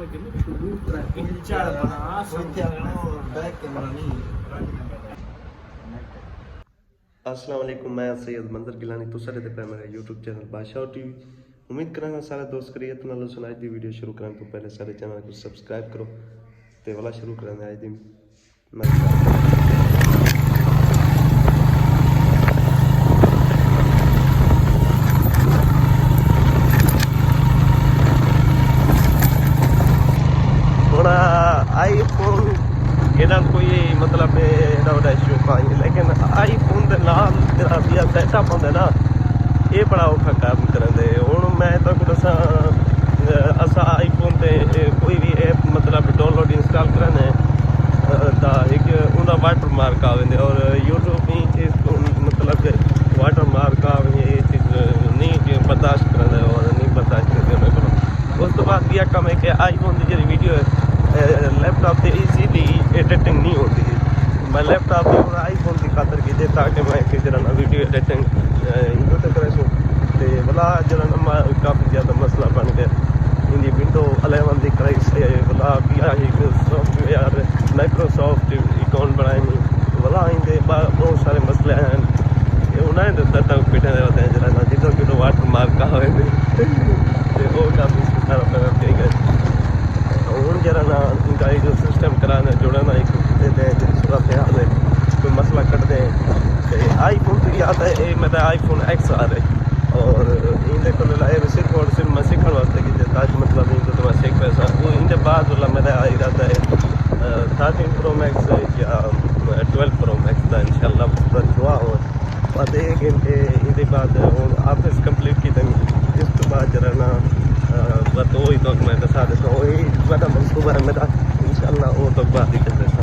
अस्सलाम वालेकुम, मैं सैयद मंजर गिलानी तो सारे पे मेरा यूट्यूब चैनल बादशाह टीवी। उम्मीद करांगा सारे दोस्त करिए तो नालो सुनाई दी वीडियो शुरू करने तो पहले सारे चैनल को सब्सक्राइब करो ते वाला शुरू करने आज दी आईफोन एदा कोई मतलब एडा शौक आई लेकिन आईफोन के नाल तेरा भी सेटअप होंगे ना ये बड़ा औखा काम करते हूँ। मैं तो दसा असा आईफोन से कोई भी ऐप मतलब डाउनलोड इंस्टॉल कराने तो एक उनका वाटर मार्क आवे और यूट्यूब ही चीज़ मतलब वाटर मार्क आवे ये चीज़ नहीं बर्दाश्त करें और नहीं बर्दाश्त करते मेरे को। उस तो बाद यह कम है कि आईफोन की जी वीडियो लैपटॉप से ईजीली एडिटिंग नहीं होती। मैं लैपटॉप की आईफोन की खातर की ताकि मैं जरा ना वीडियो एडिटिंग तो करे सूँ तो भला जरा ना काफ़ी ज़्यादा मसला बन गया। इनकी विंडो 11 की कराई से भला सॉफ्टवेयर माइक्रोसॉफ्ट अकाउंट बनाए नहीं भला इनके बहुत सारे मसले हैं उन्हें तक बैठे होते हैं जरा ना जिधर कि वाटर मार्क आए वो काफ़ी सारा पैर गए हूँ जरा ना इनका जो सिस्टम कराना जोड़ना एक देते हैं सूरत हाल है कोई मसला करते हैं। आईफोन तो याद है ये मेरा आईफोन एक्स आ रहा और इनके को लाए सिर्फ और सिर्फ मैं सीखने वास्ते कि ताज मतलब इनको तो मैं सीख पैसा वो इनके बाद वाला मेरा आ रहा है 13 प्रो मैक्स या 12 प्रो मैक्स का इंशाल्लाह पूरा दुआ हो बाद एक घंटे इनके बाद ऑफिस कंप्लीट की इस तो बाद जरा ना बस वही तो मैं दसा देता हूँ वही बड़ा मनसूबा है मेरा इंशाल्लाह वो तो बात ही कर देता।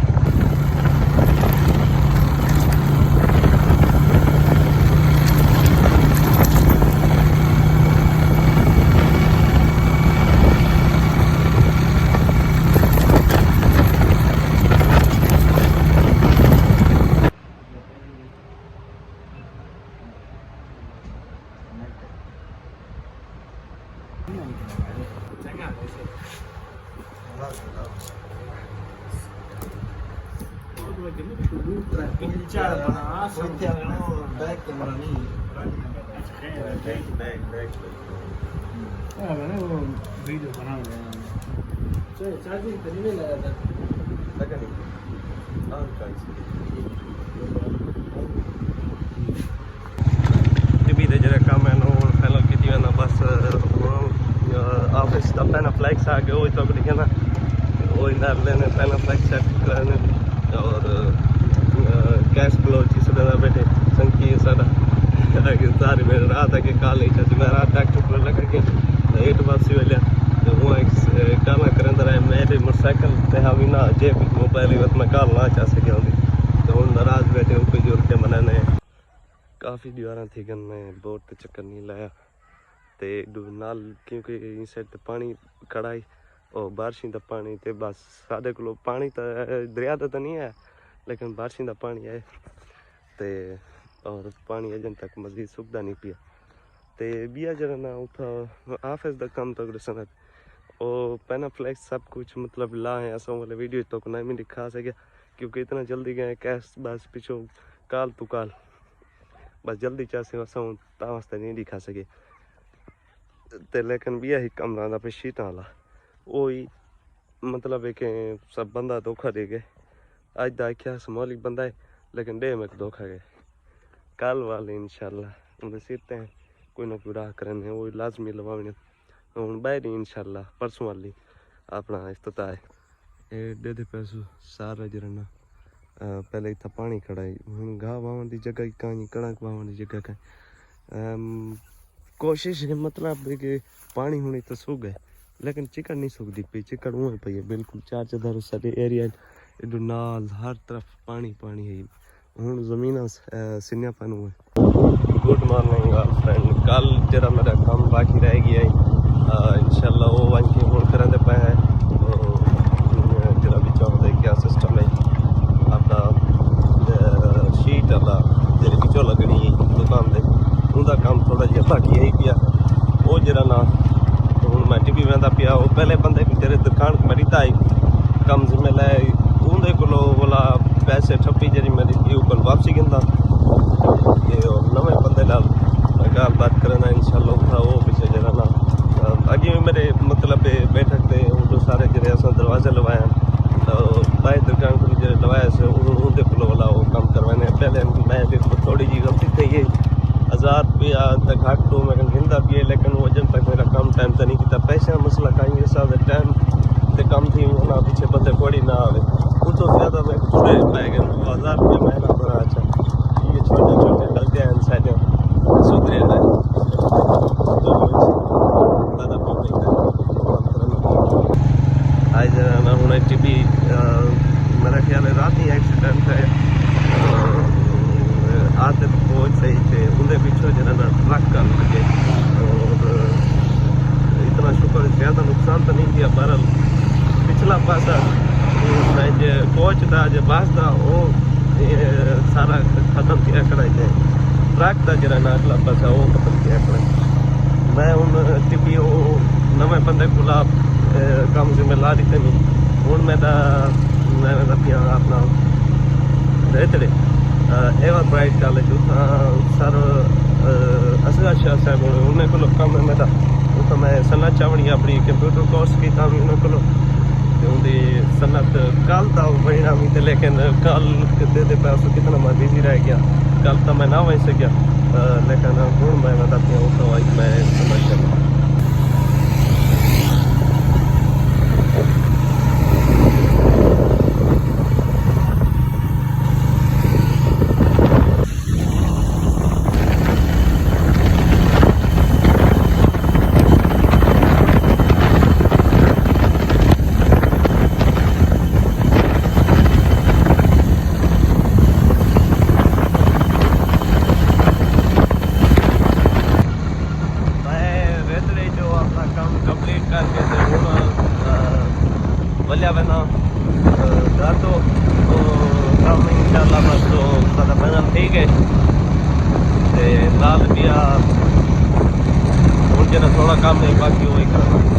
वीडियो बना चार्जिंग तो नहीं लगा था लगा नहीं भी जरा काम है ना फाइनल की ना बस ऑफिस का पहना फ्लैक्स आ गया वो तो ना वो इधर लेने पहना फ्लैक्स सेट कराने और गैस ब्लोच बैठे संकी सारा सारी मेरे रात है कि काल नहीं चाहती मैं रात डॉक्टर पर लगा के 8 वापसी वाले तो वो गाना करें रहे मेरे मोटरसाइकिल ते हवी ना जे मोबाइल में काल ना चाह सके होंगी तो हम नाराज बैठे उनको जोर के मनाने काफ़ी दीवार थी गन मैं बोट तो चक्कर नहीं लाया तो नाल क्योंकि इन साइड पानी कड़ाई और बारिशों का पानी तो बस साढ़े को पानी तो दरिया तो नहीं है लेकिन बारिशों का पानी है तो और पानी अजन तक मजीद सुखदा नहीं पिया तो बिया जरा ना उठा ऑफिस का काम तो दसन और पैना फ्लैक्स सब कुछ मतलब ला है असों वाले वीडियो तो नहीं मैं दिखा सके क्योंकि इतना जल्दी गए कैश बस पिछो काल तू काल बस जल्दी चाहे असों वास्ते नहीं दिखा सके तो लेकिन बिया ही कम रहा पे शीत वाला वही मतलब है कि सब बंदा धोखा दे गए आज दा क्या मौलिक बंदा है लेकिन डे में धोखा गए कल वाले इंशाल्लाह उन्हें सीखते हैं कोई ना कोई राह करें वो लाजमी लवाने हूँ बाहर इंशाल्लाह परसों वाली अपना इफ्तिताह है दे दे पैसों सारा जरना पहले इतना पानी खड़ा है हूँ घाह वावन की जगह कहीं कणक वावन की जगह कहीं कोशिश है मतलब है कि पानी होने तो सूख गए लेकिन चिकन नहीं सूखती पी चिकन वो पी है बिल्कुल चार चार सारे एरिया एडो नाल हर तरफ पानी पानी है हूँ जमीन सिन्या पन हुए। गुड मॉर्निंग फ्रेंड कल जरा मेरा काम बाकी रह गया है इंशाल्लाह वो वन के होल्ड करें पे है जरा भी चाहते क्या सिस्टम है आपका शीट वाला जेरी पिछो लगनी दुकान से उनका काम थोड़ा जहा बाकी है पिया वो जरा ना तो हूँ मैं टिपी वेंदा पिया वो पहले बंदे भी तेरे दुकान मरीदा आई कम जिम्मे लै उंदे कोलो बोला पैसे ठप्पी जरी मेरी ऊपर वापसी गिंदा ये नवे बंदे नाल गाल बात करना इंशाल्लाह था वो पीछे जरा ना आगे मेरे मतलब बैठक थे उनको सारे जरे अस दरवाजे लवाया तो बाहर दुकान को जरे लवाया से उनके को वाला वो काम करवाने पहले मैं थोड़ी जी गलती थी ये 1000 रुपया तक घाट तो मैं गिंदा भी है लेकिन वो जन तक मेरा काम टाइम से नहीं किया पैसे का मसला कहीं ऐसा टाइम से कम थी ना पीछे बंदे कोड़ी ना आवे वो तो ज़्यादा मैं जुड़े पाए गए 1000 रुपया महीना भरा अच्छा ये छोटे छोटे गलतियाँ इंसान सुधरे ना तो ज़्यादा आज ना होना टीवी मेरा ख्याल है रात ही एक्सीडेंट है आते पहुँच सही थे उनके पीछे जना ना ट्रक कर लगे और इतना शुक्र ज़्यादा नुकसान तो नहीं किया बहरहाल पिछला पासा मैं जो कोच था जो बस था वो सारा खत्म किया खड़ा है ट्रक का जरा ना अगला पासा वो खत्म किया खड़ा मैं उन टिपी वो नवे बंदे को काम जिम्मेदारी थे नहीं हूँ मैं पिया अपना रहते Ever Bright College sir Asghar Shah साहब उन्हें को कम है मैं तो मैं सनत चावनी अपनी कंप्यूटर कोर्स की था उन्हें को उनकी सनत कल था बढ़िया भी थे लेकिन कल दे पैसों कितना मैं बिजी रह गया कल तो मैं ना वहीं से गया लेकिन हूँ मैं पिया उस मैं सनत चावनी बलिया बना घर तो काम इंशाल्लाह बस तो सारा फाइनल ठीक है लाल बिया हूँ जरा थोड़ा काम है बाकी वही करना